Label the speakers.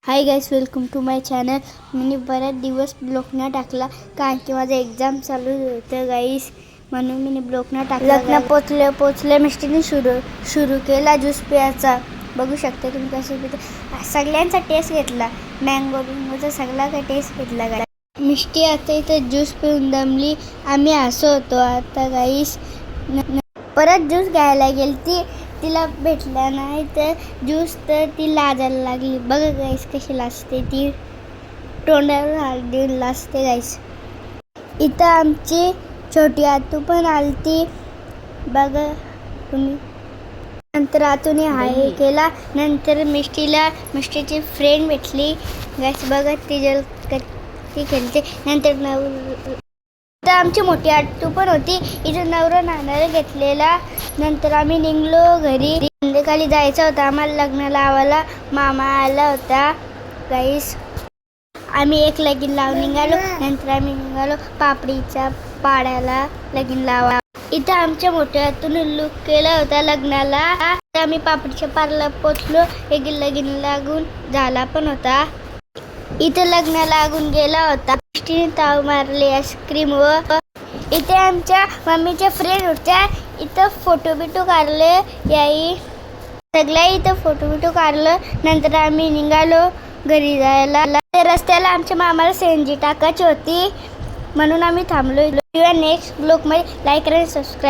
Speaker 1: High guys, welcome to my channel. मी बऱ्याच दिवस ब्लॉग नाही टाकला कारण की माझं एक्झाम चालू होतं गाईस, म्हणून मी ब्लॉग नाही टाकला. लग्न पोचले मिष्टीने सुरू केला ज्यूस प्यायचा. बघू शकता तुम्ही कसं पिते. सगळ्यांचा टेस्ट घेतला, मँगोचा सगळा काही टेस्ट घेतला. मिष्टी आता इथं ज्यूस पिऊन दमली. आम्ही असं होतो आता गाईस. परत ज्यूस घ्यायला गेली, तिला भेटला नाही तर ज्यूस, तर ती लाजायला लागली. बघा गाईस कशी लाजते ती, तोंडावर हात देऊन लाजते गाईस. इथं आमची छोटी आतू पण आलती, बघा तुम्ही. नंतर आतूने हाय केला. नंतर मिष्टीची फ्रेंड भेटली गाईस, बघा ती खेळते. नंतर आमची मोठी आतू पण होती. इथं नवरा नाणाला घेतलेला. नंतर आम्ही निघलो घरी. संध्याकाळी जायचं होतं आम्हाला लग्न लावायला. मामा आला होता गाईस. आम्ही एक लगीन लावून निघालो. नंतर आम्ही निघालो पापडीच्या पाड्याला लगीन लावा. इथं आमच्या मोठ्या आतूने लुक केला होता लग्नाला. आम्ही पापडीच्या पारला पोचलो. एक लगीन लागून झाला पण होता. इथं लग्न लागून गेला होता. ताव मारले आईस्क्रीम व इथे आमच्या मम्मीच्या फ्रेंड होत्या. इथं फोटो बिटो काढले याई सगळ्या. इथं फोटो बिटो काढलं. नंतर आम्ही निघालो घरी जायला. रस्त्याला आमच्या मामाला CNG टाकायची होती, म्हणून आम्ही थांबलो. नेक्स्ट ब्लॉग मध्ये लाईक आणि सबस्क्राईब.